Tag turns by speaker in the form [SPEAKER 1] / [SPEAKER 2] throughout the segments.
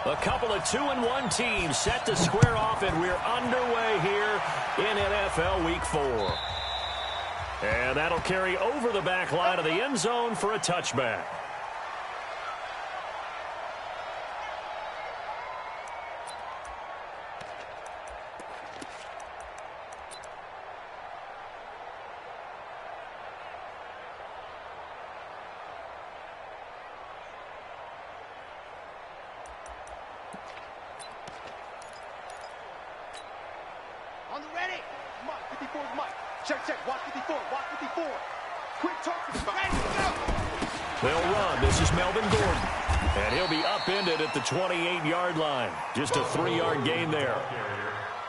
[SPEAKER 1] A couple of 2-1 teams set to square off, and we're underway here in NFL Week 4. And that'll carry over the back line of the end zone for a touchback.
[SPEAKER 2] On the ready. Mike, 54 is Mike. Check, check. Watch 54. Watch 54. Quick target. Ready to go.
[SPEAKER 1] They'll run. This is Melvin Gordon. And he'll be upended at the 28-yard line. Just a 3-yard gain there.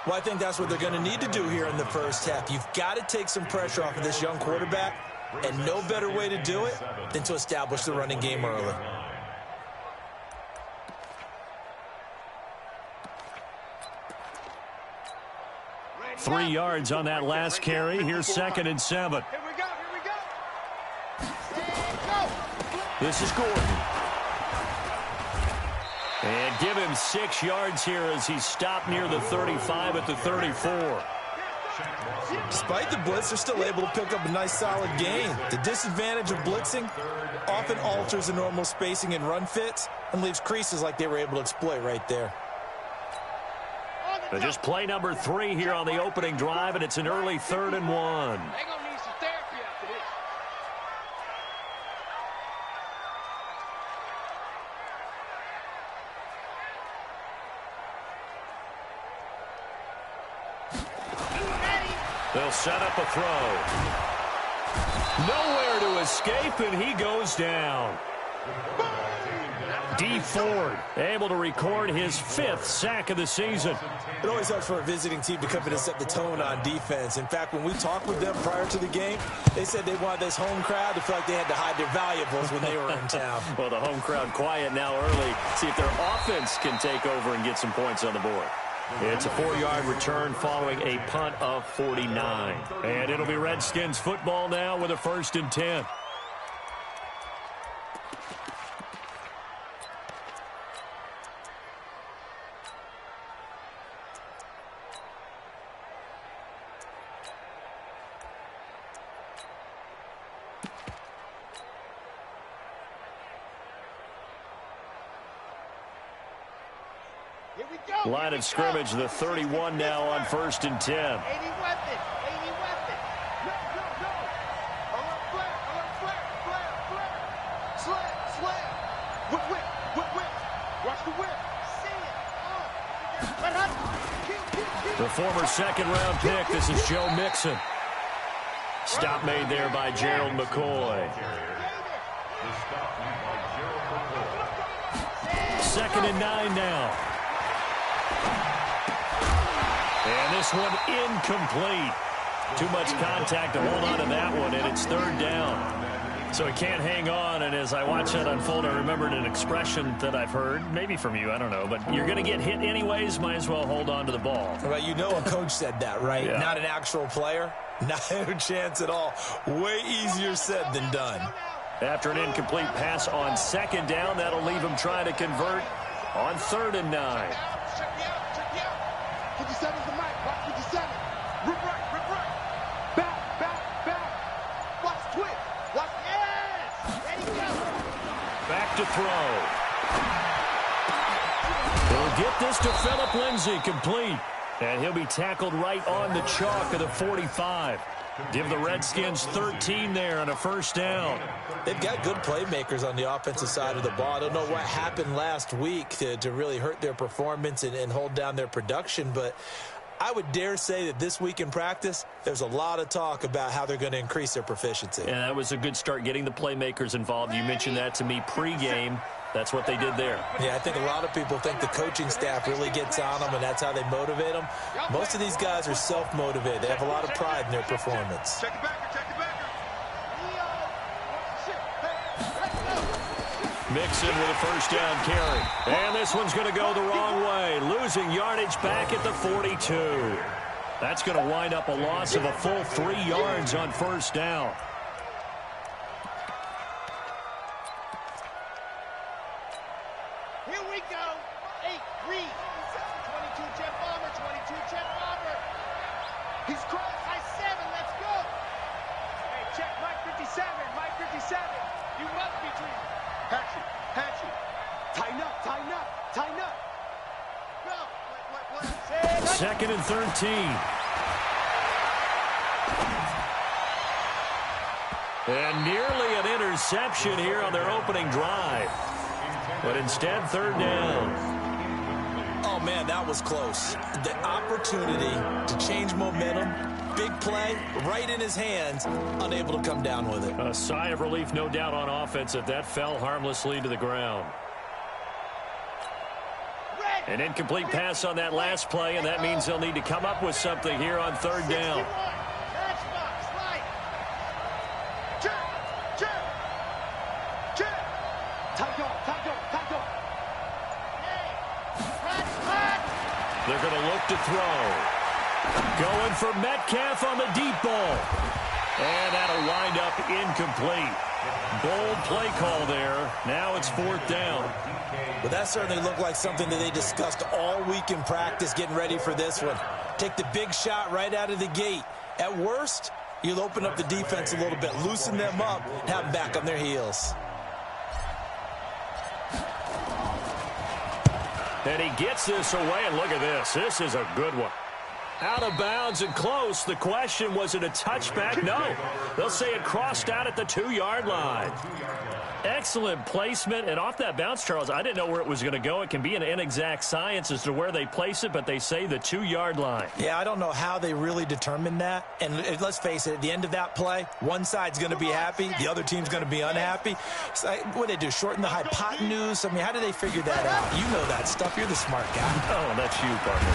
[SPEAKER 3] Well, I think that's what they're going to need to do here in the first half. You've got to take some pressure off of this young quarterback, and no better way to do it than to establish the running game early.
[SPEAKER 1] Three yards on that last carry. Here's 2nd and 7.
[SPEAKER 2] Here we go.
[SPEAKER 1] This is Gordon. And give him 6 yards here as he's stopped near the 35 at the 34.
[SPEAKER 3] Despite the blitz, they're still able to pick up a nice solid gain. The disadvantage of blitzing often alters the normal spacing and run fits and leaves creases like they were able to exploit right there.
[SPEAKER 1] But just play number 3 here on the opening drive, and it's an early 3rd and 1.
[SPEAKER 2] They're going to need some therapy after this.
[SPEAKER 1] They'll set up a throw. Nowhere to escape, and he goes down. D. Ford able to record his 5th sack of the season.
[SPEAKER 3] It always helps for a visiting team to come in and set the tone on defense. In fact, when we talked with them prior to the game, they said they wanted this home crowd to feel like they had to hide their valuables when they were in town.
[SPEAKER 1] Well, the home crowd quiet now early. See if their offense can take over and get some points on the board. It's a 4-yard return following a punt of 49. And it'll be Redskins football now with a 1st and 10. Line of scrimmage, the 31 now on 1st and 10.
[SPEAKER 2] 80 weapon. 80 weapon. No. Alert flare. Slam. Whip. Watch the whip. See it.
[SPEAKER 1] The former 2nd-round pick, this is Joe Mixon. Stop made there by Gerald McCoy. 2nd and 9 now. And this one incomplete. Too much contact to hold on to that one, and it's 3rd down. So he can't hang on, and as I watch that unfold, I remembered an expression that I've heard, maybe from you, I don't know, but you're going to get hit anyways, might as well hold on to the ball.
[SPEAKER 3] Well, you know a coach said that, right?
[SPEAKER 1] Yeah.
[SPEAKER 3] Not an actual player. Not a chance at all. Way easier said than done.
[SPEAKER 1] After an incomplete pass on 2nd down, that'll leave him trying to convert on 3rd and 9.
[SPEAKER 2] 57's the mic. Watch 57. Rip right. Back. Watch twitch. Watch yes. Ready to go.
[SPEAKER 1] Back to throw. He'll get this to Phillip Lindsay, complete. And he'll be tackled right on the chalk of the 45. Give the Redskins 13 there on a 1st down.
[SPEAKER 3] They've got good playmakers on the offensive side of the ball. I don't know what happened last week to really hurt their performance and hold down their production, but I would dare say that this week in practice, there's a lot of talk about how they're going to increase their proficiency.
[SPEAKER 1] And that was a good start, getting the playmakers involved. You mentioned that to me pregame. That's what they did there.
[SPEAKER 3] Yeah, I think a lot of people think the coaching staff really gets on them, and that's how they motivate them. Most of these guys are self-motivated. They have a lot of pride in their performance.
[SPEAKER 2] Check it back.
[SPEAKER 1] Mixon with a 1st down carry. And this one's going to go the wrong way. Losing yardage back at the 42. That's going to wind up a loss of a full 3 yards on 1st down.
[SPEAKER 2] Here we go. 8, read. 22 jet bomber, 22 jet bomber. He's crossed. High 7, let's go. Hey, check Mike 57, Mike 57. You must be dreaming. Hatchet, hatchet. Tighten up, tighten up, tighten up. Go. What?
[SPEAKER 1] Second and 13. And nearly an interception here on their opening drive. But instead, third down.
[SPEAKER 3] Oh, man, that was close. The opportunity to change momentum, big play, right in his hands, unable to come down with it.
[SPEAKER 1] A sigh of relief, no doubt, on offense that fell harmlessly to the ground. An incomplete pass on that last play, and that means they'll need to come up with something here on third down. They're going to look to throw. Going for Metcalf on the deep ball. And that'll wind up incomplete. Bold play call there. Now it's fourth down.
[SPEAKER 3] But that certainly looked like something that they discussed all week in practice getting ready for this one. Take the big shot right out of the gate. At worst, you'll open up the defense a little bit, loosen them up, and have them back on their heels.
[SPEAKER 1] And he gets this away, and look at this. This is a good one. Out of bounds and close. The question, was it a touchback? No. They'll say it crossed out at the 2-yard line. Excellent placement, and off that bounce, Charles, I didn't know where it was going to go. It can be an inexact science as to where they place it, but they say the 2-yard line.
[SPEAKER 3] Yeah, I don't know how they really determined that. And let's face it, at the end of that play, one side's going to be happy, the other team's going to be unhappy. So, what do they do, shorten the hypotenuse? I mean, how do they figure that out? You know that stuff. You're the smart guy.
[SPEAKER 1] Oh, that's you, partner.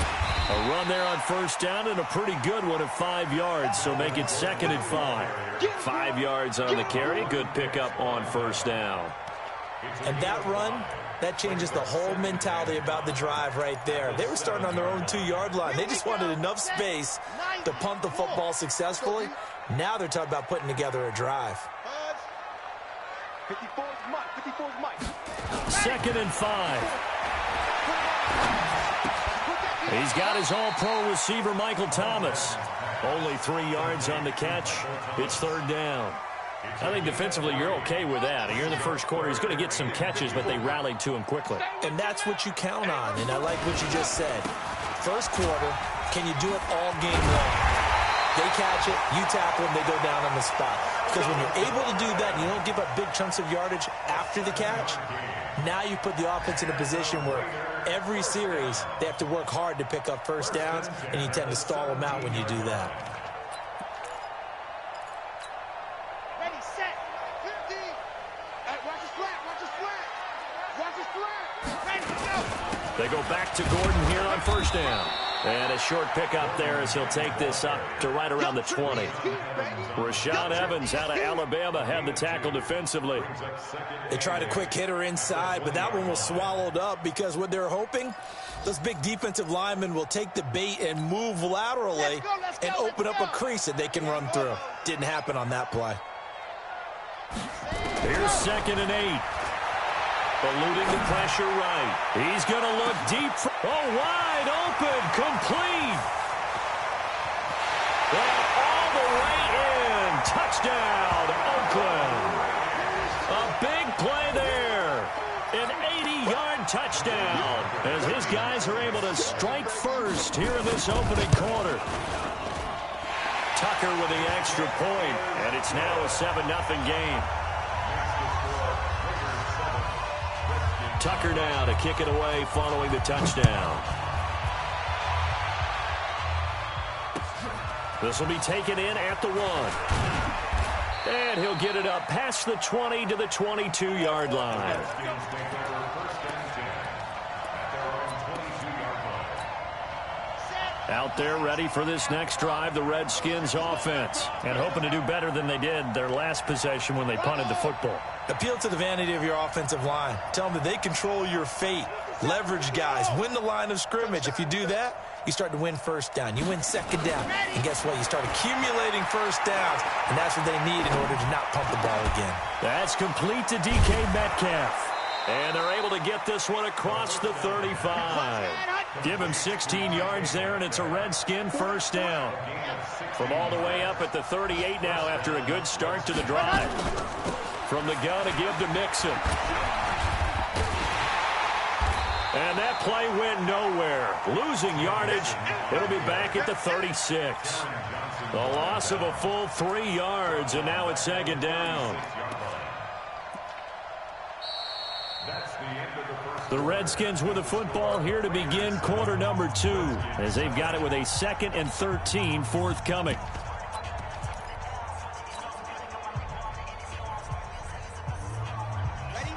[SPEAKER 1] A run there on first down and a pretty good one at 5 yards, so make it second and 5. 5 yards on the carry. Good pickup on first down.
[SPEAKER 3] And that run, that changes the whole mentality about the drive right there. They were starting on their own 2-yard line. They just wanted enough space to punt the football successfully. Now they're talking about putting together a drive.
[SPEAKER 2] 54's Mike. 54's Mike.
[SPEAKER 1] Second and 5. He's got his all-pro receiver, Michael Thomas. Only 3 yards on the catch. It's third down. I think defensively you're okay with that. You're in the first quarter. He's going to get some catches, but they rallied to him quickly.
[SPEAKER 3] And that's what you count on, and I like what you just said. First quarter, can you do it all game long? They catch it, you tackle them, they go down on the spot. Because when you're able to do that and you don't give up big chunks of yardage after the catch, now you put the offense in a position where every series they have to work hard to pick up first downs, and you tend to stall them out when you do that.
[SPEAKER 2] Ready, set, 50. Watch his flat, watch his flat. Watch his flat. Ready, go.
[SPEAKER 1] They go back to Gordon here on first down. And a short pickup there as he'll take this up to right around the 20. Rashaan Evans out of Alabama had the tackle defensively.
[SPEAKER 3] They tried a quick hitter inside, but that one was swallowed up because what they're hoping, those big defensive linemen will take the bait and move laterally and open up a crease that they can run through. Didn't happen on that play.
[SPEAKER 1] Here's second and 8. Eluding the pressure right. He's going to look deep. Wide open. Complete. And all the way in. Touchdown, Oakland. A big play there. An 80-yard touchdown as his guys are able to strike first here in this opening quarter. Tucker with the extra point, and it's now a 7-0 game. Tucker now to kick it away following the touchdown. This will be taken in at the 1. And he'll get it up past the 20 to the 22-yard line. Out there ready for this next drive, the Redskins offense. And hoping to do better than they did their last possession when they punted the football.
[SPEAKER 3] Appeal to the vanity of your offensive line. Tell them that they control your fate. Leverage guys. Win the line of scrimmage. If you do that, you start to win first down. You win second down. And guess what? You start accumulating first downs. And that's what they need in order to not pump the ball again.
[SPEAKER 1] That's complete to DK Metcalf. And they're able to get this one across the 35. Give him 16 yards there, and it's a Redskin first down. From all the way up at the 38 now after a good start to the drive. From the gun to give to Mixon. And that play went nowhere. Losing yardage. It'll be back at the 36. The loss of a full 3 yards, and now it's second down. The Redskins with the football here to begin quarter number 2, as they've got it with a 2nd and 13 forthcoming.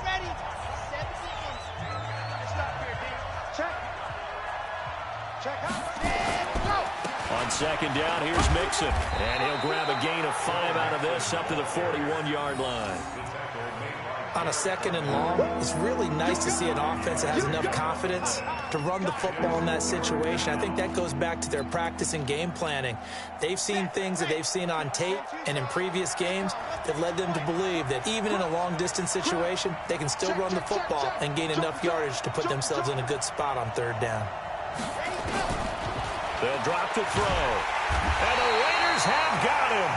[SPEAKER 2] Ready. 7 seconds. Stop here, D. Check out. And go.
[SPEAKER 1] On second down, here's Mixon. And he'll grab a gain of 5 out of this up to the 41-yard line.
[SPEAKER 3] On a 2nd and long, it's really nice to see an offense that has enough confidence to run the football in that situation. I think that goes back to their practice and game planning. They've seen things that they've seen on tape and in previous games that led them to believe that even in a long-distance situation, they can still run the football and gain enough yardage to put themselves in a good spot on 3rd down.
[SPEAKER 1] They'll drop to throw. And the Raiders have got him.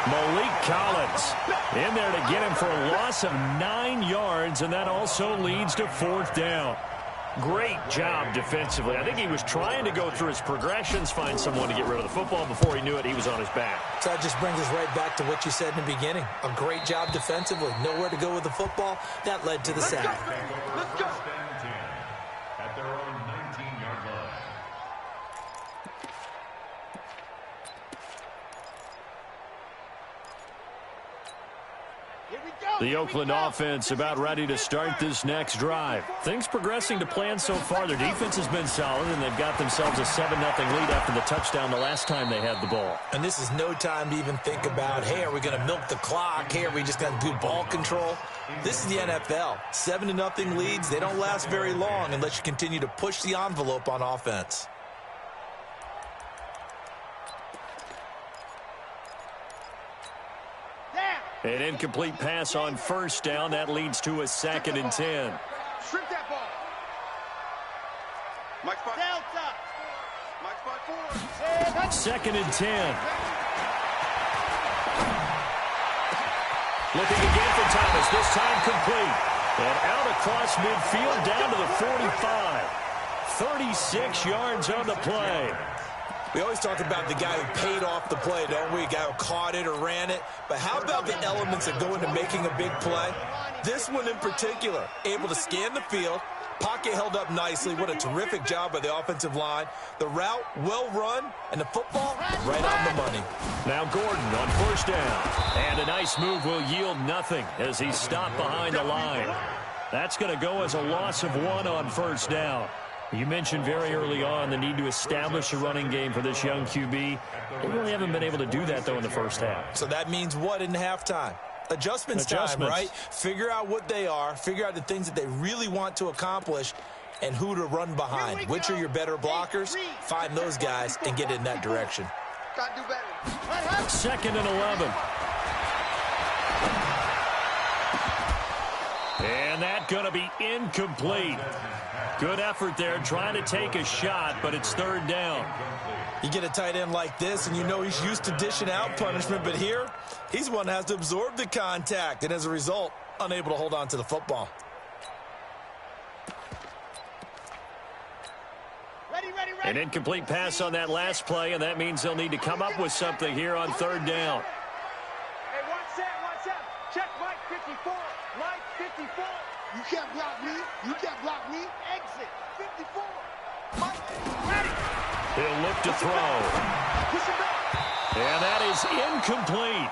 [SPEAKER 1] Malik Collins in there to get him for a loss of 9 yards, and that also leads to 4th down. Great job defensively. I think he was trying to go through his progressions, find someone to get rid of the football. Before he knew it, he was on his back.
[SPEAKER 3] So that just brings us right back to what you said in the beginning. A great job defensively. Nowhere to go with the football. That led to the sack.
[SPEAKER 2] Let's go.
[SPEAKER 4] At their own 19-yard line.
[SPEAKER 1] The Oakland offense about ready to start this next drive. Things progressing to plan so far. Their defense has been solid, and they've got themselves a 7-0 lead after the touchdown the last time they had the ball.
[SPEAKER 3] And this is no time to even think about, hey, are we going to milk the clock? Hey, are we just going to do ball control? This is the NFL. 7-0 leads, they don't last very long unless you continue to push the envelope on offense.
[SPEAKER 1] An incomplete pass on first down. That leads to a 2nd and 10.
[SPEAKER 2] Strip that ball. Mike spot. Delta. Mike spot 4.
[SPEAKER 1] 2nd and 10. Looking again for Thomas. This time complete. And out across midfield down to the 45. 36 yards on the play.
[SPEAKER 3] We always talk about the guy who paid off the play, don't we? A guy who caught it or ran it. But how about the elements that go into making a big play? This one in particular, able to scan the field, pocket held up nicely. What a terrific job by the offensive line. The route, well run, and the football, right on the money.
[SPEAKER 1] Now Gordon on first down. And a nice move will yield nothing as he's stopped behind the line. That's going to go as a loss of 1 on first down. You mentioned very early on the need to establish a running game for this young QB. They really haven't been able to do that, though, in the first half.
[SPEAKER 3] So that means what in halftime? Adjustments time, right? Figure out what they are, figure out the things that they really want to accomplish, and who to run behind. Which are your better blockers? Find those guys and get in that direction.
[SPEAKER 2] Got to do better.
[SPEAKER 1] 2nd and 11. And that's going to be incomplete. Good effort there trying to take a shot, but it's 3rd down.
[SPEAKER 3] You get a tight end like this, and you know he's used to dishing out punishment, but here, he's one that has to absorb the contact, and as a result, unable to hold on to the football.
[SPEAKER 1] An incomplete pass on that last play, and that means they'll need to come up with something here on 3rd down.
[SPEAKER 2] Hey, watch out. Check Mike 54. Mike 54. You can't block me. You can't block me. Exit. 54. Mike, ready.
[SPEAKER 1] He'll look to throw.
[SPEAKER 2] Push him back.
[SPEAKER 1] And that is incomplete.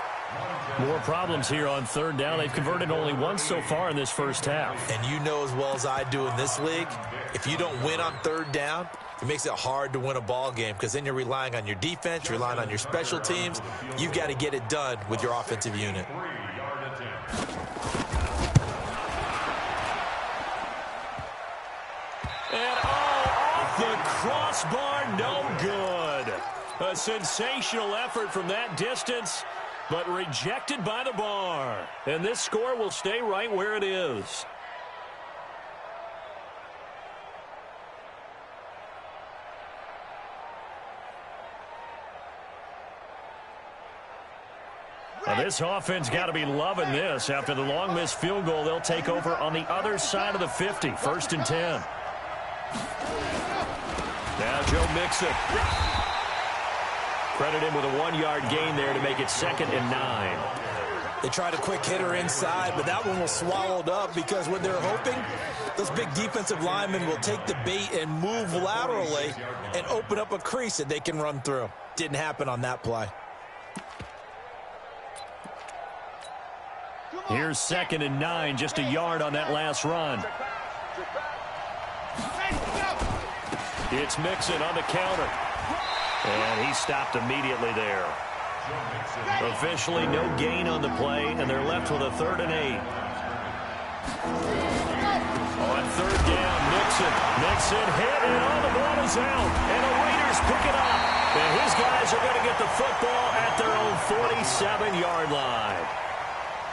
[SPEAKER 1] More problems here on 3rd down. They've converted only once so far in this first half.
[SPEAKER 3] And you know as well as I do in this league, if you don't win on 3rd down, it makes it hard to win a ball game because then you're relying on your defense, you're relying on your special teams. You've got to get it done with your offensive unit.
[SPEAKER 1] And off the crossbar, no good. A sensational effort from that distance, but rejected by the bar. And this score will stay right where it is. This offense got to be loving this. After the long missed field goal, they'll take over on the other side of the 50. 1st and 10. Now Joe Mixon. Credit him with a 1-yard gain there to make it 2nd and 9.
[SPEAKER 3] They tried a quick hitter inside, but that one was swallowed up because what they're hoping, those big defensive linemen will take the bait and move laterally and open up a crease that they can run through. Didn't happen on that play.
[SPEAKER 1] Here's 2nd and 9, just a yard on that last run. It's Mixon on the counter. And he stopped immediately there. Officially no gain on the play, and they're left with a 3rd and 8. On 3rd down, Mixon hit, and all the ball is out. And the Raiders pick it up. And his guys are going to get the football at their own 47-yard line.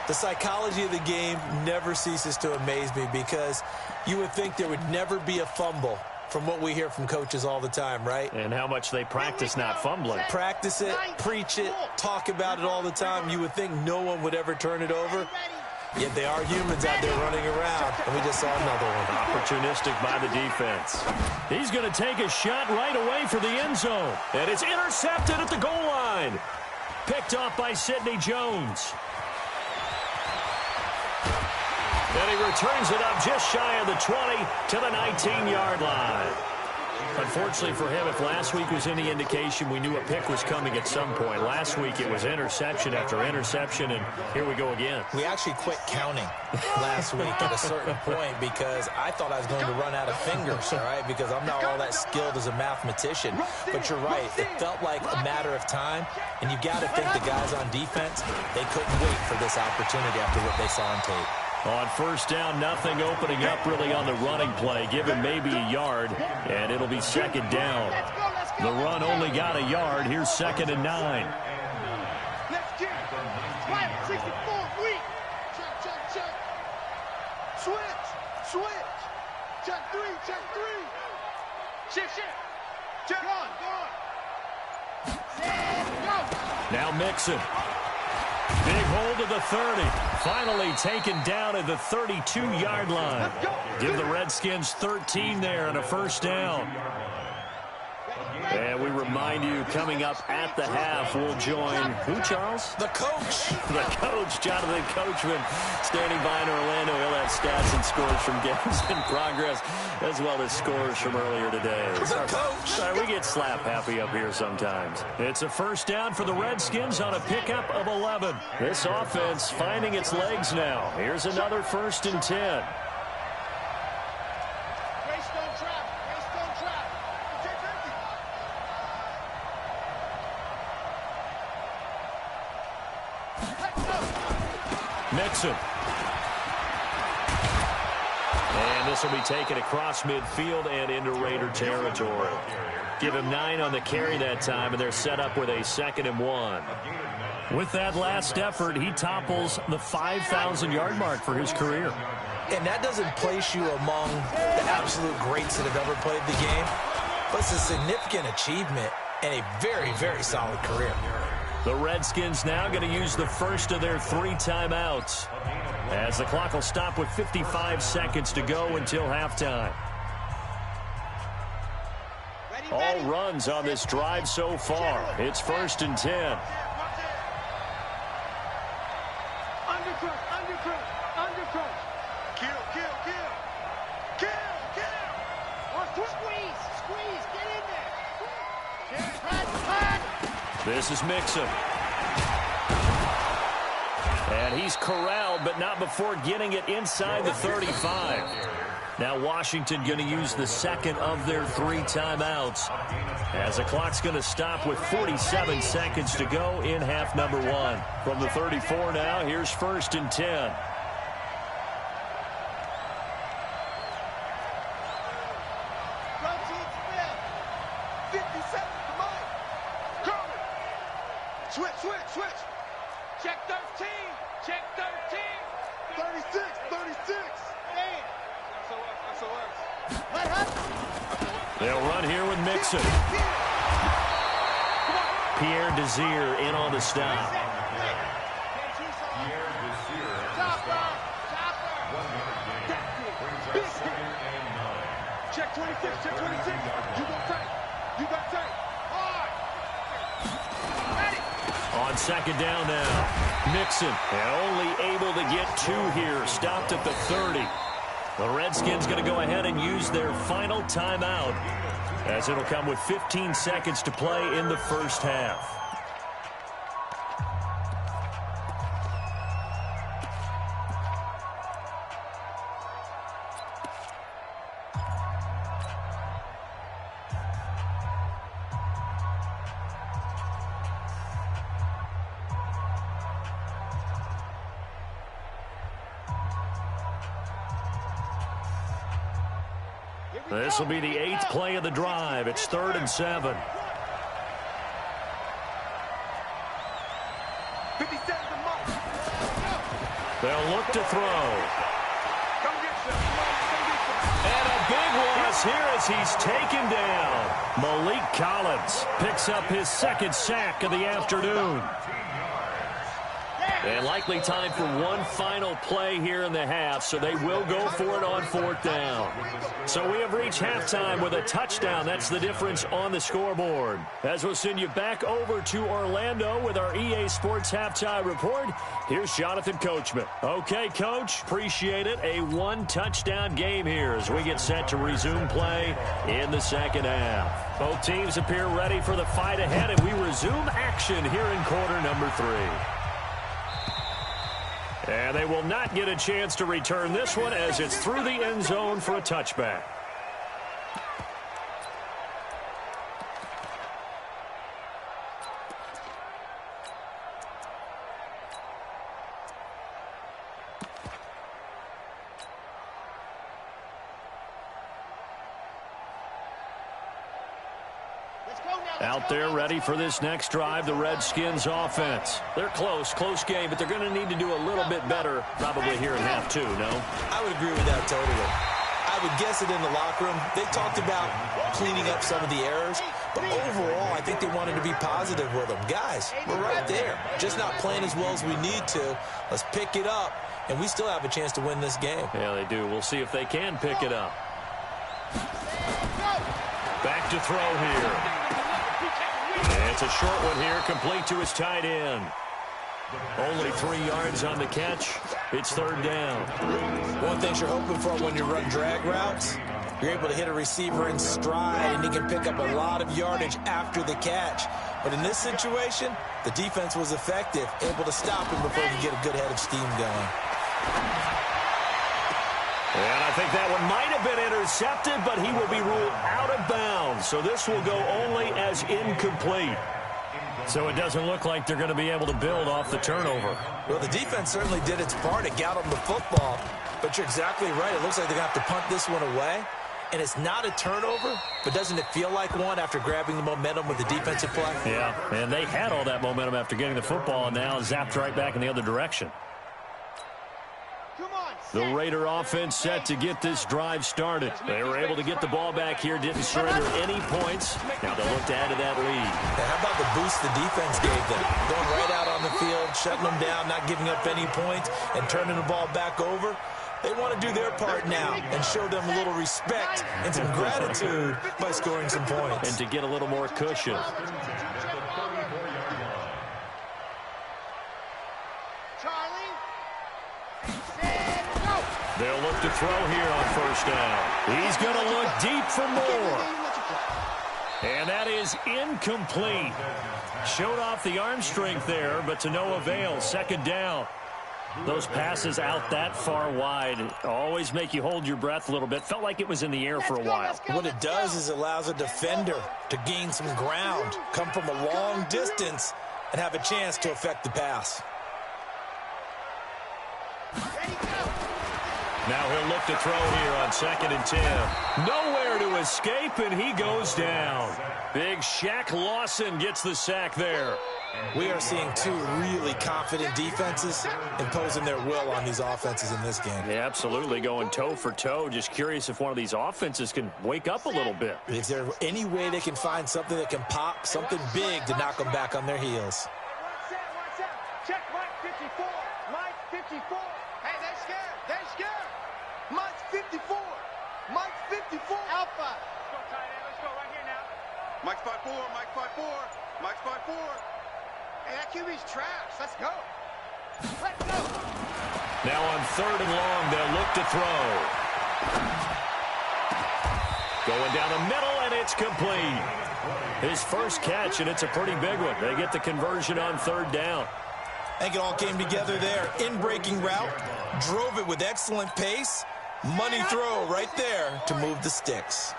[SPEAKER 3] The psychology of the game never ceases to amaze me because you would think there would never be a fumble from what we hear from coaches all the time, right?
[SPEAKER 1] And how much they practice not fumbling.
[SPEAKER 3] Practice it, preach it, talk about it all the time. You would think no one would ever turn it over. Yet they are humans out there running around. And we just saw another one.
[SPEAKER 1] Opportunistic by the defense. He's going to take a shot right away for the end zone. And it's intercepted at the goal line. Picked off by Sidney Jones. And he returns it up just shy of the 20 to the 19-yard line. Unfortunately for him, if last week was any indication, we knew a pick was coming at some point. Last week it was interception after interception, and here we go again.
[SPEAKER 3] We actually quit counting last week at a certain point because I thought I was going to run out of fingers, all right, because I'm not all that skilled as a mathematician. But you're right. It felt like a matter of time, and you got to think the guys on defense, they couldn't wait for this opportunity after what they saw on tape.
[SPEAKER 1] On 1st down, nothing opening up really on the running play. Give him maybe a yard, and it'll be 2nd down. The run only got a yard. Here's 2nd and 9.
[SPEAKER 2] Let's get it. Right, 64, weak. Check. Switch. Check 3. Shift. Check on. Go.
[SPEAKER 1] Now Mixon. Big hold of the 30. Finally taken down at the 32-yard line. Give the Redskins 13 there and a 1st down. And we remind you, coming up at the half, we'll join who, Charles?
[SPEAKER 3] The coach.
[SPEAKER 1] The coach, Jonathan Coachman, standing by in Orlando. He'll have stats and scores from games in progress, as well as scores from earlier today.
[SPEAKER 3] The coach.
[SPEAKER 1] Sorry, we get slap happy up here sometimes. It's a 1st down for the Redskins on a pickup of 11. This offense finding its legs now. Here's another 1st and 10. Mixon. And this will be taken across midfield and into Raider territory. Give him 9 on the carry that time, and they're set up with a 2nd and 1. With that last effort, he topples the 5,000-yard mark for his career.
[SPEAKER 3] And that doesn't place you among the absolute greats that have ever played the game, but it's a significant achievement and a very, very solid career.
[SPEAKER 1] The Redskins now going to use the first of their 3 timeouts, as the clock will stop with 55 seconds to go until halftime. All runs on this drive so far. It's 1st and 10.
[SPEAKER 2] Undercrunch. Kill. Squeeze, get in there.
[SPEAKER 1] This is Mixon. And he's corralled, but not before getting it inside the 35. Now Washington going to use the 2nd of their 3 timeouts, as the clock's going to stop with 47 seconds to go in half number 1. From the 34 now, here's 1st and 10.
[SPEAKER 2] Switch. Check 13. 36. Damn.
[SPEAKER 1] They'll run here with Mixon. Pierre Desir in on the stop.
[SPEAKER 2] Check 26, check 26. You go tight. You got tight. Hard. Ready.
[SPEAKER 1] On second down now, Mixon, and only able to get 2 here, stopped at the 30. The Redskins going to go ahead and use their final timeout, as it'll come with 15 seconds to play in the first half. This will be the 8th play of the drive. It's 3rd and 7.
[SPEAKER 2] 57 to Mike.
[SPEAKER 1] They'll look to throw. And a big loss here as he's taken down. Malik Collins picks up his 2nd sack of the afternoon. And likely time for one final play here in the half, so they will go for it on 4th down. So we have reached halftime with a touchdown. That's the difference on the scoreboard. As we'll send you back over to Orlando with our EA Sports Halftime Report, here's Jonathan Coachman. Okay, Coach, appreciate it. A 1-touchdown game here as we get set to resume play in the second half. Both teams appear ready for the fight ahead, and we resume action here in quarter number 3. And they will not get a chance to return this one as it's through the end zone for a touchback. Out there ready for this next drive, the Redskins offense. They're close game, but they're going to need to do a little bit better probably here in half 2, no?
[SPEAKER 3] I would agree with that totally. I would guess it in the locker room. They talked about cleaning up some of the errors, but overall, I think they wanted to be positive with them. Guys, we're right there. Just not playing as well as we need to. Let's pick it up, and we still have a chance to win this game.
[SPEAKER 1] Yeah, they do. We'll see if they can pick it up. Back to throw here. And it's a short one here, complete to his tight end. Only 3 yards on the catch. It's 3rd down.
[SPEAKER 3] One thing you're hoping for when you run drag routes, you're able to hit a receiver in stride, and he can pick up a lot of yardage after the catch. But in this situation, the defense was effective, able to stop him before he could get a good head of steam going.
[SPEAKER 1] And I think that one might have been intercepted, but he will be ruled out of bounds. So this will go only as incomplete. So it doesn't look like they're going to be able to build off the turnover.
[SPEAKER 3] Well, the defense certainly did its part to get them the football. But you're exactly right. It looks like they're going to have to punt this one away. And it's not a turnover, but doesn't it feel like one after grabbing the momentum with the defensive play?
[SPEAKER 1] Yeah, and they had all that momentum after getting the football, and now zapped right back in the other direction. The Raider offense set to get this drive started. They were able to get the ball back here, didn't surrender any points. Now they'll look to add to that lead.
[SPEAKER 3] Now, how about the boost the defense gave them? Going right out on the field, shutting them down, not giving up any points, and turning the ball back over. They want to do their part now and show them a little respect and some gratitude by scoring some points.
[SPEAKER 1] And to get a little more cushion. They'll look to throw here on 1st down. He's going to look deep for more. And that is incomplete. Showed off the arm strength there, but to no avail. 2nd down. Those passes out that far wide always make you hold your breath a little bit. Felt like it was in the air for a while.
[SPEAKER 3] What it does is it allows a defender to gain some ground, come from a long distance, and have a chance to affect the pass.
[SPEAKER 1] Now he'll look to throw here on 2nd and 10. Nowhere to escape, and he goes down. Big Shaq Lawson gets the sack there.
[SPEAKER 3] We are seeing 2 really confident defenses imposing their will on these offenses in this game.
[SPEAKER 1] Yeah, absolutely, going toe for toe. Just curious if one of these offenses can wake up a little bit.
[SPEAKER 3] Is there any way they can find something that can pop, something big to knock them back on their heels?
[SPEAKER 2] Check Mike 54. Mike 54. Hey, they're scared. They're scared. Mike 54. Mike 54. Alpha. Let's go, tight end. Let's go right here now. Mike's 5'4". Mike 5'4". Mike's 5'4". Hey, that QB's trash. Let's go. Let's go.
[SPEAKER 1] Now on 3rd and long, they'll look to throw. Going down the middle, and it's complete. His first catch, and it's a pretty big one. They get the conversion on 3rd down.
[SPEAKER 3] I think it all came together there. In-breaking route, drove it with excellent pace. Money throw right there to move the sticks.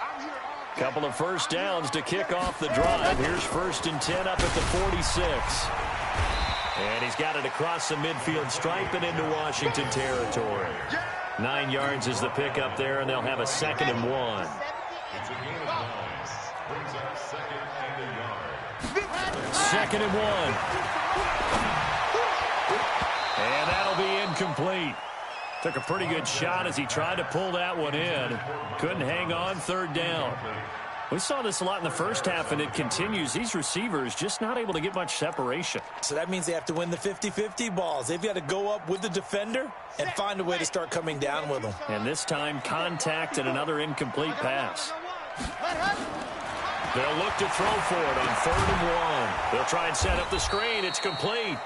[SPEAKER 1] Couple of first downs to kick off the drive. Here's 1st and 10 up at the 46. And he's got it across the midfield stripe and into Washington territory. 9 yards is the pickup there, and they'll have a 2nd and 1.
[SPEAKER 4] Brings up 2nd and a yard.
[SPEAKER 1] 2nd and 1. And that'll be incomplete. Took a pretty good shot as he tried to pull that one in. Couldn't hang on 3rd down. We saw this a lot in the first half, and it continues. These receivers just not able to get much separation.
[SPEAKER 3] So that means they have to win the 50-50 balls. They've got to go up with the defender and find a way to start coming down with them.
[SPEAKER 1] And this time, contact and another incomplete pass. They'll look to throw for it on 3rd and 1. They'll try and set up the screen. It's complete.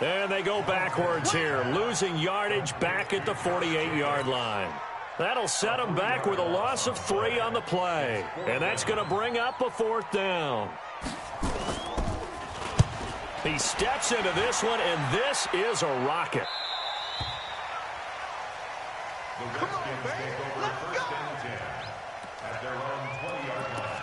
[SPEAKER 1] And they go backwards here, losing yardage back at the 48-yard line. That'll set them back with a loss of 3 on the play. And that's going to bring up a 4th down. He steps into this one, and this is a rocket.
[SPEAKER 4] The Redskins take over 1st and 10 at their own 20-yard line.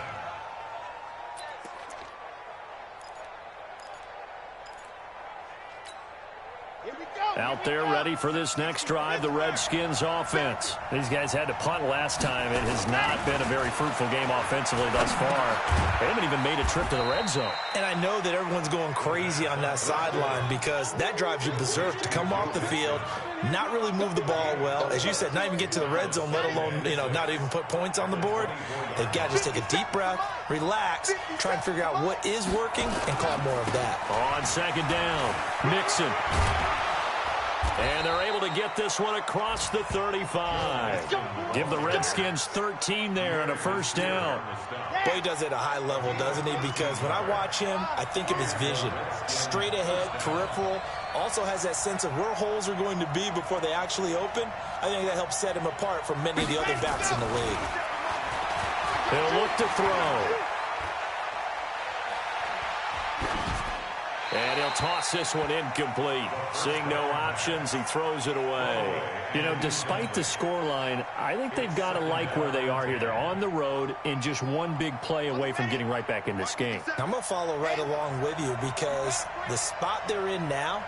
[SPEAKER 1] Out there ready for this next drive, the Redskins offense. These guys had to punt last time. It has not been a very fruitful game offensively thus far. They haven't even made a trip to the red zone.
[SPEAKER 3] And I know that everyone's going crazy on that sideline because that drives you berserk to come off the field, not really move the ball well. As you said, not even get to the red zone, let alone, not even put points on the board. They've got to just take a deep breath, relax, try and figure out what is working, and call more of that.
[SPEAKER 1] On 2nd down, Mixon. And they're able to get this one across the 35. Give the Redskins 13 there and a 1st down.
[SPEAKER 3] Boy, he does it at a high level, doesn't he? Because when I watch him, I think of his vision. Straight ahead, peripheral. Also has that sense of where holes are going to be before they actually open. I think that helps set him apart from many of the other backs in the league.
[SPEAKER 1] They'll look to throw. And he'll toss this one incomplete. Seeing no options, he throws it away. Despite the scoreline, I think they've got to like where they are here. They're on the road and just one big play away from getting right back in this game.
[SPEAKER 3] I'm going to follow right along with you because the spot they're in now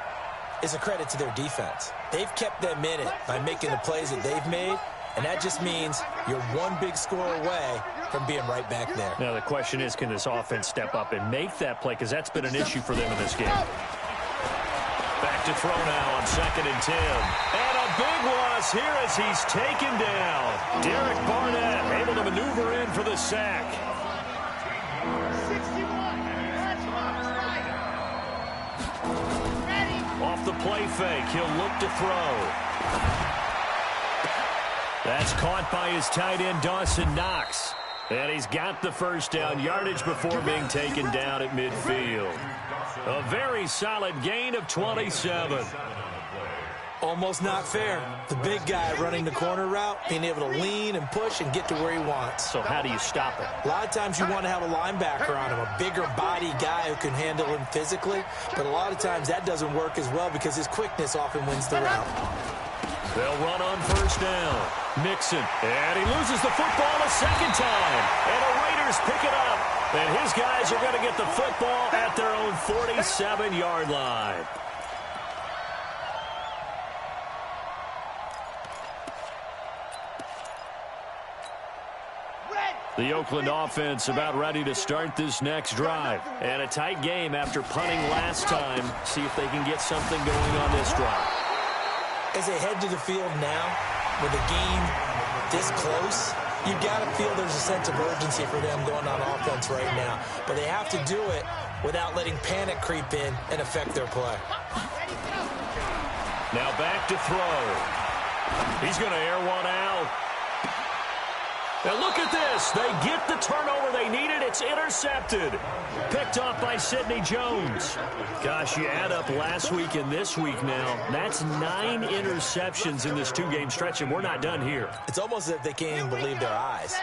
[SPEAKER 3] is a credit to their defense. They've kept them in it by making the plays that they've made, and that just means you're one big score away from being right back there.
[SPEAKER 1] Now the question is, can this offense step up and make that play? Because that's been an issue for them in this game. Back to throw now on 2nd and 10. And a big loss here as he's taken down. Derek Barnett able to maneuver in for the sack.
[SPEAKER 2] 61.
[SPEAKER 1] Off the play fake, he'll look to throw. That's caught by his tight end, Dawson Knox. And he's got the 1st down, yardage before being taken down at midfield. A very solid gain of 27.
[SPEAKER 3] Almost not fair. The big guy running the corner route, being able to lean and push and get to where he wants.
[SPEAKER 1] So how do you stop it?
[SPEAKER 3] A lot of times you want to have a linebacker on him, a bigger body guy who can handle him physically. But a lot of times that doesn't work as well because his quickness often wins the route.
[SPEAKER 1] They'll run on 1st down. Mixon. And he loses the football a 2nd time. And the Raiders pick it up. And his guys are going to get the football at their own 47-yard line. The Oakland offense about ready to start this next drive. And a tight game after punting last time. See if they can get something going on this drive.
[SPEAKER 3] As they head to the field now, with the game this close, you've got to feel there's a sense of urgency for them going on offense right now. But they have to do it without letting panic creep in and affect their play.
[SPEAKER 1] Now back to throw. He's going to air one out. And look at this. They get the turnover they needed. It's intercepted. Picked off by Sidney Jones. Gosh, you add up last week and this week now. That's 9 interceptions in this 2-game stretch, and we're not done here.
[SPEAKER 3] It's almost as if they can't even believe their eyes.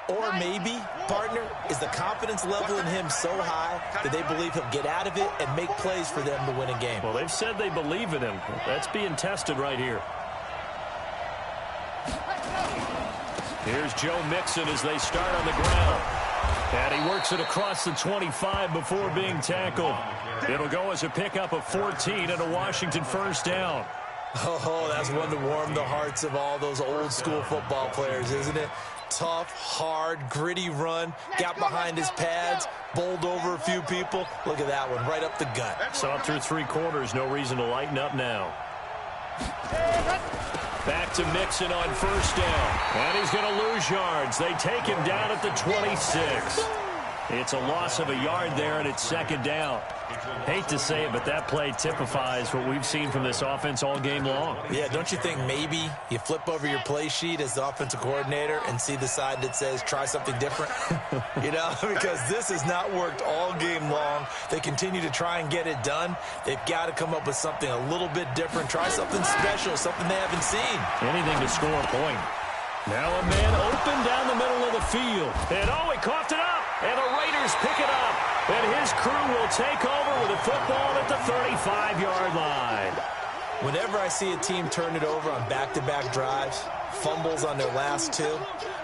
[SPEAKER 3] Or maybe, partner, is the confidence level in him so high that they believe he'll get out of it and make plays for them to win a game.
[SPEAKER 1] Well, they've said they believe in him. That's being tested right here. Here's Joe Mixon as they start on the ground. And he works it across the 25 before being tackled. It'll go as a pickup of 14 and a Washington first down.
[SPEAKER 3] Oh, that's one to warm the hearts of all those old-school football players, isn't it? Tough, hard, gritty run. Got behind his pads, bowled over a few people. Look at that one, right up the gut.
[SPEAKER 1] Saw through 3 quarters, no reason to lighten up now. Back to Mixon on first down. And he's going to lose yards. They take him down at the 26. It's a loss of a yard there, and it's second down. Hate to say it, but that play typifies what we've seen from this offense all game long.
[SPEAKER 3] Yeah, don't you think maybe you flip over your play sheet as the offensive coordinator and see the side that says try something different? You know, because this has not worked all game long. They continue to try and get it done. They've got to come up with something a little bit different. Try something special, something they haven't seen.
[SPEAKER 1] Anything to score a point. Now a man open down the middle of the field. And he coughed it up. And the Raiders pick it up. And his crew will take over with a football at the 35-yard line.
[SPEAKER 3] Whenever I see a team turn it over on back-to-back drives, fumbles on their last 2,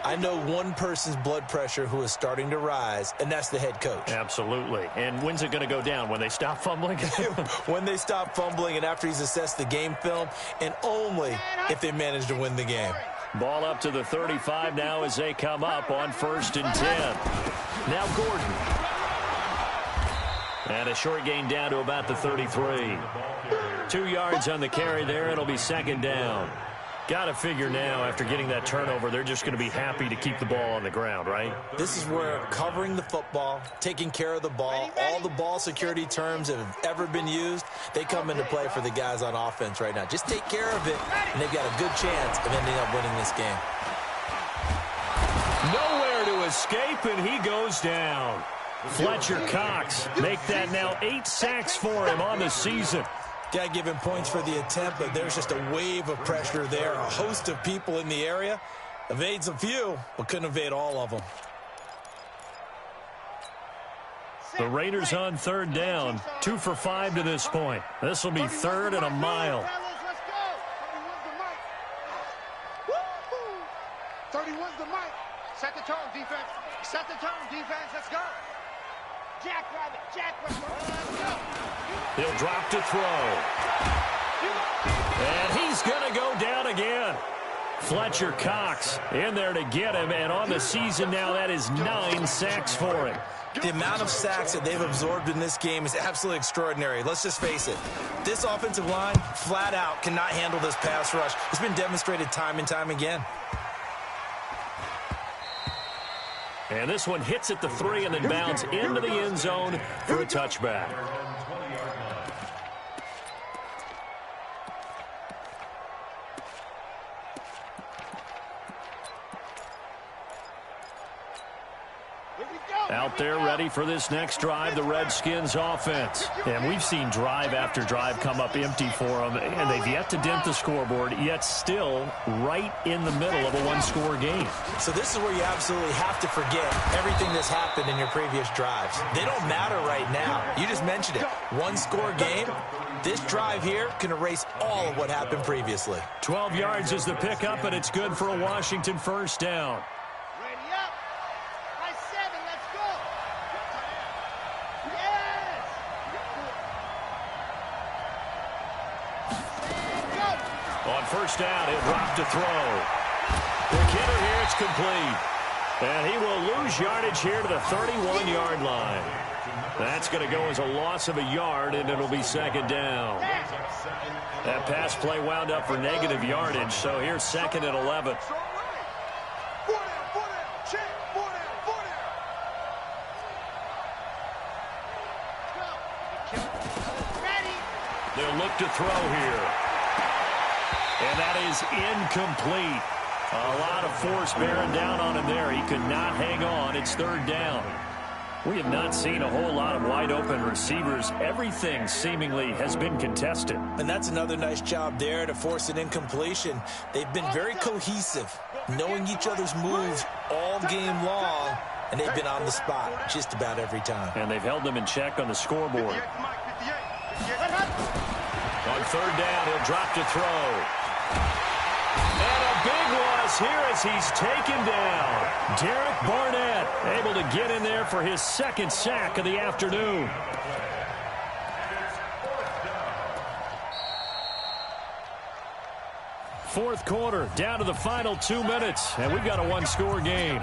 [SPEAKER 3] I know one person's blood pressure who is starting to rise, and that's the head coach.
[SPEAKER 1] Absolutely. And when's it going to go down? When they stop fumbling?
[SPEAKER 3] When they stop fumbling and after he's assessed the game film, and only if they manage to win the game.
[SPEAKER 1] Ball up to the 35 now as they come up on 1st and 10. Now Gordon. And a short gain down to about the 33. 2 yards on the carry there. It'll be second down. Got to figure now, after getting that turnover, they're just going to be happy to keep the ball on the ground, right?
[SPEAKER 3] This is where covering the football, taking care of the ball, all the ball security terms that have ever been used, they come into play for the guys on offense right now. Just take care of it, and they've got a good chance of ending up winning this game.
[SPEAKER 1] Nowhere to escape, and he goes down. Fletcher Cox make that now 8 sacks for him on the season.
[SPEAKER 3] Got to give him points for the attempt, but there's just a wave of pressure there. A host of people in the area. Evades a few, but couldn't evade all of them.
[SPEAKER 1] The Raiders on 3rd down. 2 for 5 to this point. This will be 3rd and a mile.
[SPEAKER 2] 31's the mic. Set the tone, defense. Set the tone, defense. Let's go. Jackrabbit, let's go.
[SPEAKER 1] He'll drop to throw. And he's going to go down again. Fletcher Cox in there to get him, and on the season now, that is 9 sacks for him.
[SPEAKER 3] The amount of sacks that they've absorbed in this game is absolutely extraordinary. Let's just face it. This offensive line, flat out, cannot handle this pass rush. It's been demonstrated time and time again.
[SPEAKER 1] And this one hits at the 3 and then bounds into the end zone for a touchback. Out there ready for this next drive, the Redskins offense. And we've seen drive after drive come up empty for them, and they've yet to dent the scoreboard, yet still right in the middle of a one-score game.
[SPEAKER 3] So this is where you absolutely have to forget everything that's happened in your previous drives. They don't matter right now. You just mentioned it. One-score game. This drive here can erase all of what happened previously.
[SPEAKER 1] 12 yards is the pickup, and it's good for a Washington first down. On first down, he'll drop to throw. The kidder here, it's complete. And he will lose yardage here to the 31-yard line. That's going to go as a loss of a yard, and it'll be second down. That pass play wound up for negative yardage, so here's 2nd and 11. They'll look to throw here. And that is incomplete. A lot of force bearing down on him there. He could not hang on. It's third down. We have not seen a whole lot of wide-open receivers. Everything seemingly has been contested.
[SPEAKER 3] And that's another nice job there to force an incompletion. They've been very cohesive, knowing each other's moves all game long, and they've been on the spot just about every time.
[SPEAKER 1] And they've held them in check on the scoreboard. On third down, he'll drop to throw. And a big loss here as he's taken down. Derek Barnett able to get in there for his second sack of the afternoon. Fourth quarter, down to the final 2 minutes, and we've got a one-score game.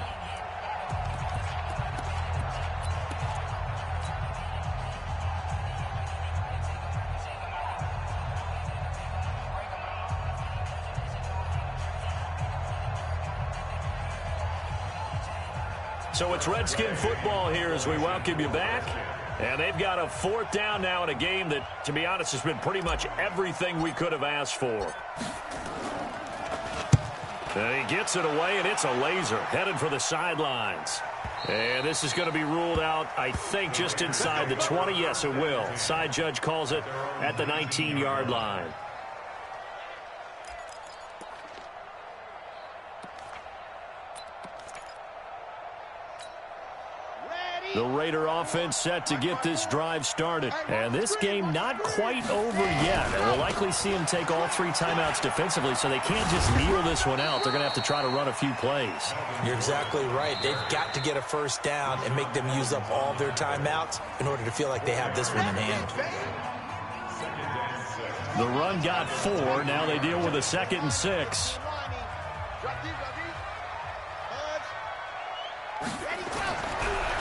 [SPEAKER 1] So it's Redskin football here as we welcome you back. And they've got a fourth down now in a game that, to be honest, has been pretty much everything we could have asked for. And he gets it away, and it's a laser headed for the sidelines. And this is going to be ruled out, I think, just inside the 20. Yes, it will. Side judge calls it at the 19-yard line. The Raider offense set to get this drive started. And this game not quite over yet. And we'll likely see them take all three timeouts defensively, so they can't just kneel this one out. They're going to have to try to run a few plays.
[SPEAKER 3] You're exactly right. They've got to get a first down and make them use up all their timeouts in order to feel like they have this one in hand.
[SPEAKER 1] The run got 4. Now they deal with a 2nd and 6.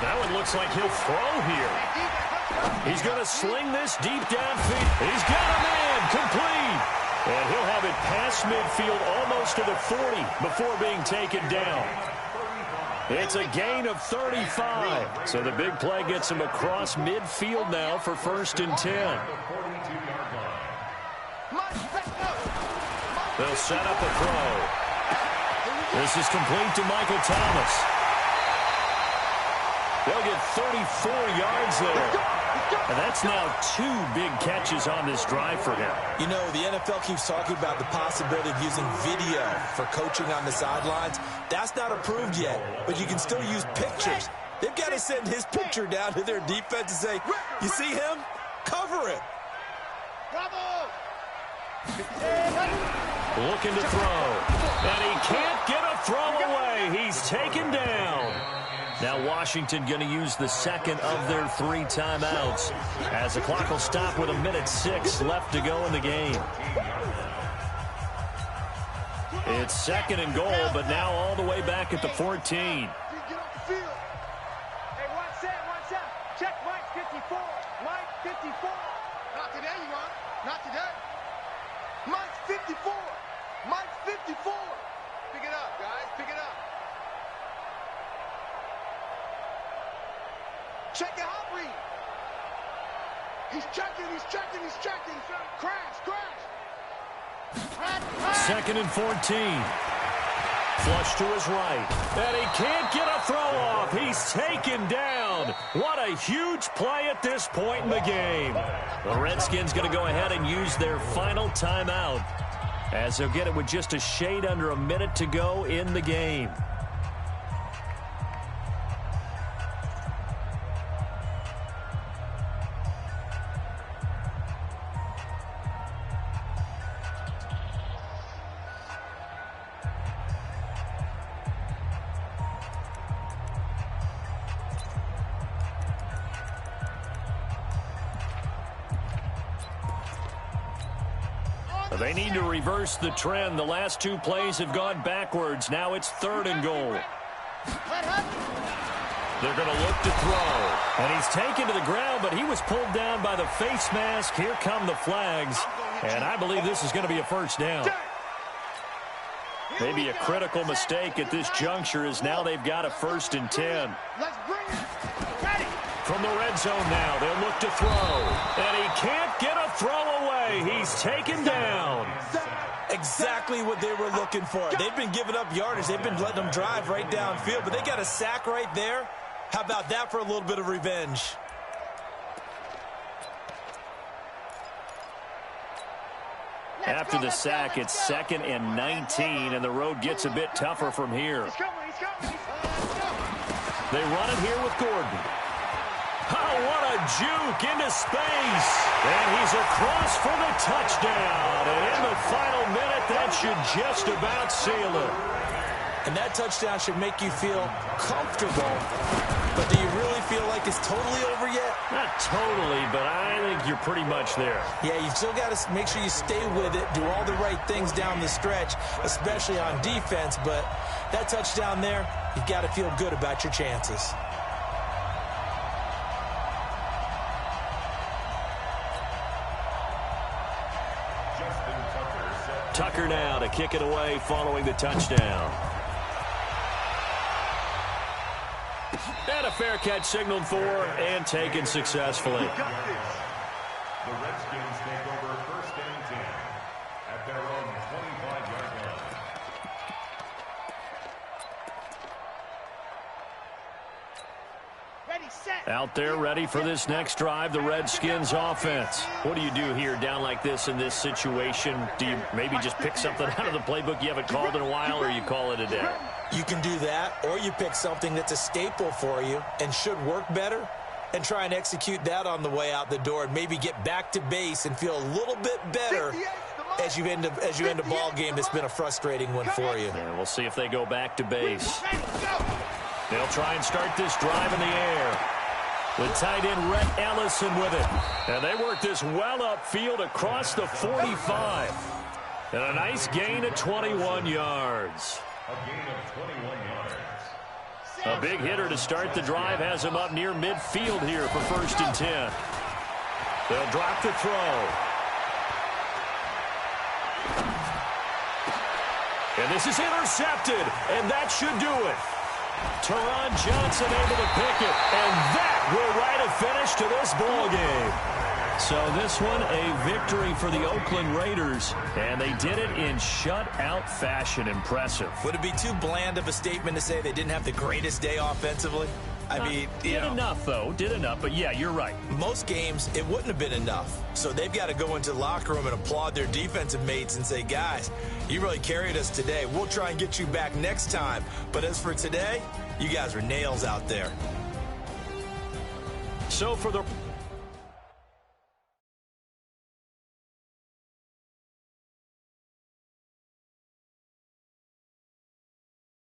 [SPEAKER 1] That one looks like he'll throw here. He's going to sling this deep downfield. He's got a man complete. And he'll have it past midfield almost to the 40 before being taken down. It's a gain of 35. So the big play gets him across midfield now for 1st and 10. They'll set up a throw. This is complete to Michael Thomas. They'll get 34 yards there. And that's now 2 big catches on this drive for him.
[SPEAKER 3] You know, the NFL keeps talking about the possibility of using video for coaching on the sidelines. That's not approved yet, but you can still use pictures. They've got to send his picture down to their defense and say, you see him? Cover it.
[SPEAKER 1] Looking to throw. And he can't get a throw away. He's taken down. Now Washington going to use the second of their 3 timeouts as the clock will stop with 1:06 left to go in the game. It's 2nd and goal, but now all the way back at the 14.
[SPEAKER 2] Hey, one set. Check Mike 54. Mike 54. Not today, you want? Not today. Mike 54. Mike 54. Pick it up, guys. Pick it up. Check your hot read. He's checking. Crash.
[SPEAKER 1] 2nd and 14. Flush to his right. And he can't get a throw off. He's taken down. What a huge play at this point in the game. The Redskins going to go ahead and use their final timeout as they'll get it with just a shade under a minute to go in the game. They need to reverse the trend. The last 2 plays have gone backwards. Now it's 3rd and goal. They're going to look to throw. And he's taken to the ground, but he was pulled down by the face mask. Here come the flags. And I believe this is going to be a first down. Maybe a critical mistake at this juncture is now they've got a 1st and 10. From the red zone now, they'll look to throw. And he can't get a throw away. He's taken down.
[SPEAKER 3] Exactly what they were looking for. They've been giving up yardage. They've been letting them drive right downfield, but they got a sack right there. How about that for a little bit of revenge?
[SPEAKER 1] After the sack, it's 2nd and 19, and the road gets a bit tougher from here. They run it here with Gordon. Oh, what a juke into space. And he's across for the touchdown. And in the final minute, that should just about seal it.
[SPEAKER 3] And that touchdown should make you feel comfortable. But do you really feel like it's totally over yet?
[SPEAKER 1] Not totally, but I think you're pretty much there.
[SPEAKER 3] Yeah, you've still got to make sure you stay with it, do all the right things down the stretch, especially on defense. But that touchdown there, you've got to feel good about your chances.
[SPEAKER 1] Tucker now to kick it away following the touchdown. And a fair catch signaled for and taken successfully.
[SPEAKER 4] The Redskins take over 1st and 10 at their own 25-yard line.
[SPEAKER 2] Ready, set.
[SPEAKER 1] Out there ready for this next drive, the Redskins offense. What do you do here down like this in this situation? Do you maybe just pick something out of the playbook you haven't called in a while, or you call it a day?
[SPEAKER 3] You can do that, or you pick something that's a staple for you and should work better and try and execute that on the way out the door and maybe get back to base and feel a little bit better as you end a ball game that's been a frustrating one for you.
[SPEAKER 1] And we'll see if they go back to base. They'll try and start this drive in the air. The tight end, Rhett Ellison, with it. And they work this well upfield across the 45. And a nice gain of 21 yards.
[SPEAKER 4] A gain of 21 yards.
[SPEAKER 1] A big hitter to start the drive has him up near midfield here for 1st and 10. They'll drop the throw. And this is intercepted, and that should do it. Teron Johnson able to pick it, and that will write a finish to this ball game. So this one a victory for the Oakland Raiders, and they did it in shutout fashion. Impressive.
[SPEAKER 3] Would it be too bland of a statement to say they didn't have the greatest day offensively? I mean,
[SPEAKER 1] did enough, though. Did enough, but yeah, you're right.
[SPEAKER 3] Most games, it wouldn't have been enough. So they've got to go into the locker room and applaud their defensive mates and say, guys, you really carried us today. We'll try and get you back next time. But as for today, you guys were nails out there.
[SPEAKER 1] So for the